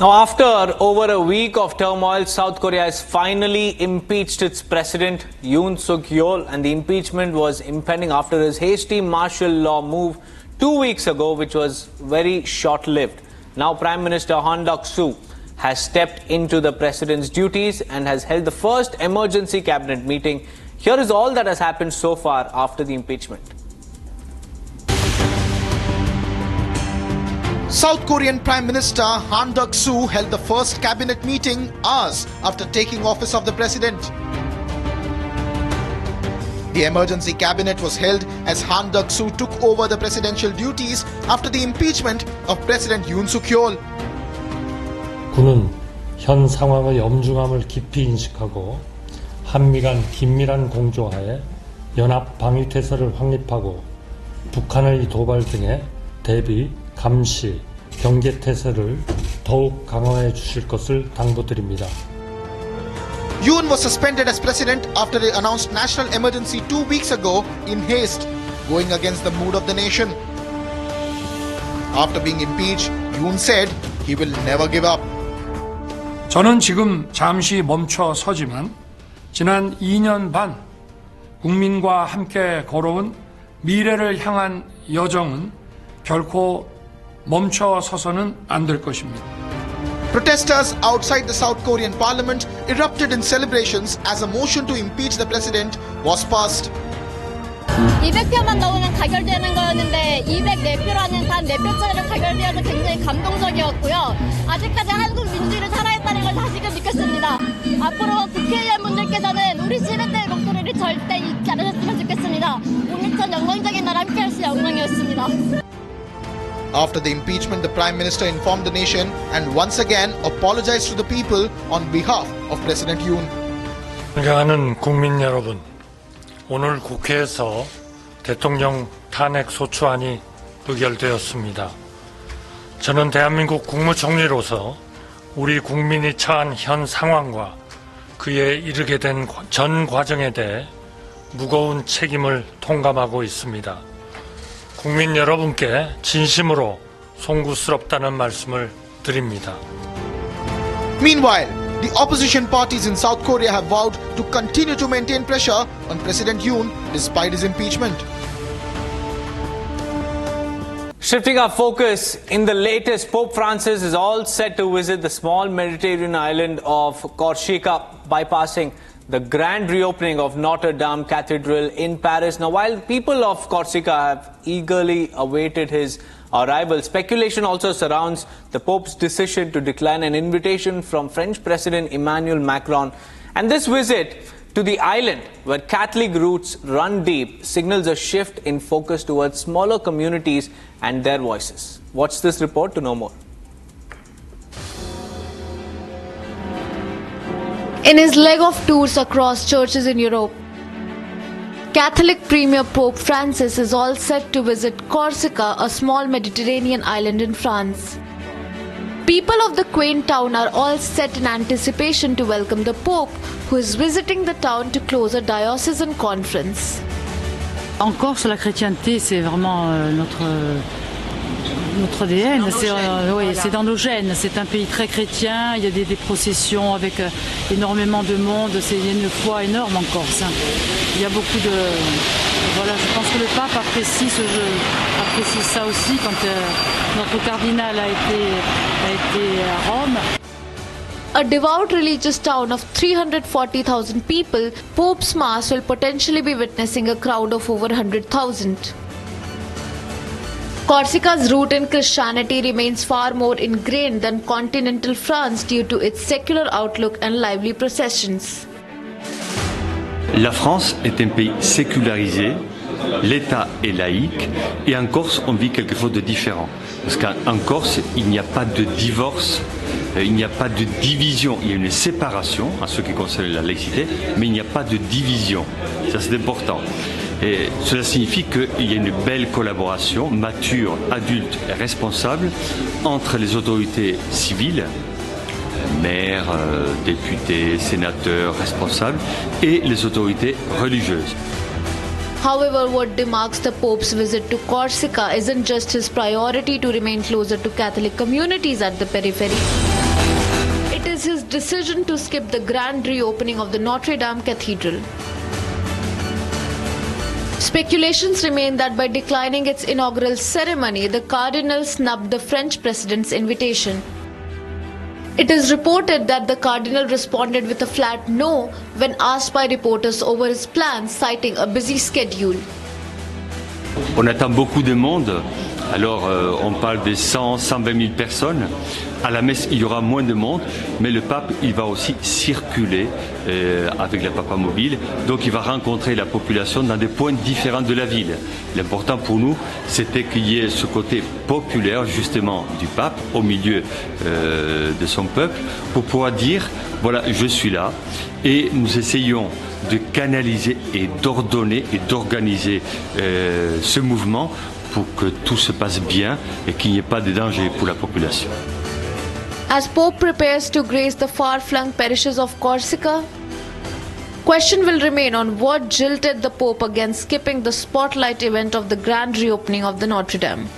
Now, after over a week of turmoil, South Korea has finally impeached its president, Yoon Suk Yeol, and the impeachment was impending after his hasty martial law move 2 weeks ago, which was very short-lived. Now, Prime Minister Duck-soo has stepped into the president's duties and has held the first emergency cabinet meeting. Here is all that has happened so far after the impeachment. South Korean Prime Minister Duck-soo held the first cabinet meeting hours after taking office of the president. The emergency cabinet was held as Duck-soo took over the presidential duties after the impeachment of President Yoon Suk Yeol. 군은 현 상황의 엄중함을 깊이 인식하고 한미 간 긴밀한 공조하에 연합 방위 태세를 확립하고 북한의 도발 등에 대비 감시, 경계 태세를 더욱 강화해 주실 것을 당부드립니다. Yoon was suspended as president after they announced national emergency 2 weeks ago in haste, going against the mood of the nation. After being impeached, Yoon said he will never give up. 저는 지금 잠시 멈춰 서지만 지난 2년 반 국민과 함께 걸어온 미래를 향한 여정은 결코 멈춰 서서는 안 될 것입니다. Protesters outside the South Korean parliament erupted in celebrations as a motion to impeach the president was passed. 200표만 넣으면 가결되는 거였는데 204표라는 단 4표짜리로 가결되어서 굉장히 감동적이었고요. 아직까지 한국 민주주의를 살아있다는 걸 다시금 느꼈습니다. 앞으로 국회의원분들께서는 우리 시민들의 목소리를 절대 잊지 않으셨으면 좋겠습니다. 오늘처럼 영광적인 날 함께할 수 영광이었습니다. After the impeachment, the Prime Minister informed the nation and once again apologized to the people on behalf of President Yoon. 존경하는 국민 여러분, 오늘 국회에서 대통령 탄핵 소추안이 의결되었습니다. 저는 대한민국 국무총리로서 우리 국민이 처한 현 상황과 그에 이르게 된 전 과정에 대해 무거운 책임을 통감하고 있습니다. 국민 여러분께 진심으로 송구스럽다는 말씀을 드립니다. Meanwhile, the opposition parties in South Korea have vowed to continue to maintain pressure on President Yoon despite his impeachment. Shifting our focus, in the latest, Pope Francis is all set to visit the small Mediterranean island of Corsica, bypassing the grand reopening of Notre Dame Cathedral in Paris. Now, while people of Corsica have eagerly awaited his arrival, speculation also surrounds the Pope's decision to decline an invitation from French President Emmanuel Macron. And this visit to the island, where Catholic roots run deep, signals a shift in focus towards smaller communities and their voices. Watch this report to know more. In his leg of tours across churches in Europe, Catholic Premier Pope Francis is all set to visit Corsica, a small Mediterranean island in France. People of the quaint town are all set in anticipation to welcome the Pope, who is visiting the town to close a diocesan conference. En Corse, la chrétienté, c'est vraiment notre ADN, c'est dans nos gènes. C'est un pays très chrétien, il y a des processions avec énormément de monde, c'est une foi énorme en Corse. Il y a beaucoup de... Voilà, je pense que le pape apprécie ça aussi quand notre cardinal a été à Rome. A devout religious town of 340,000 people, Pope's Mass will potentially be witnessing a crowd of over 100,000. Corsica's root in Christianity remains far more ingrained than continental France due to its secular outlook and lively processions. La France est un pays sécularisé, l'État est laïque et en Corse on vit quelque chose de différent. Parce qu'en Corse il n'y a pas de divorce, il n'y a pas de division, il y a une séparation en ce qui concerne la laïcité, mais il n'y a pas de division, ça c'est important. Et cela signifie qu'il y a une belle collaboration, mature, adulte et responsable entre les autorités civiles, maires, députés, sénateurs, responsables, et les autorités religieuses. However, what demarks the Pope's visit to Corsica isn't just his priority to remain closer to Catholic communities at the periphery. it is his decision to skip the grand reopening of the Notre Dame Cathedral. Speculations remain that by declining its inaugural ceremony, the Cardinal snubbed the French president's invitation. It is reported that the Cardinal responded with a flat no when asked by reporters over his plans, citing a busy schedule. On attend beaucoup de monde, alors on parle des 100, 120 000 personnes. À la messe, il y aura moins de monde, mais le pape, il va aussi circuler avec la papa mobile, donc il va rencontrer la population dans des points différents de la ville. L'important pour nous, c'était qu'il y ait ce côté populaire, justement, du pape, au milieu de son peuple, pour pouvoir dire, voilà, je suis là, et nous essayons de canaliser et d'ordonner et d'organiser ce mouvement pour que tout se passe bien et qu'il n'y ait pas de danger pour la population. As Pope prepares to grace the far-flung parishes of Corsica, question will remain on what jilted the Pope against skipping the spotlight event of the grand reopening of the Notre Dame.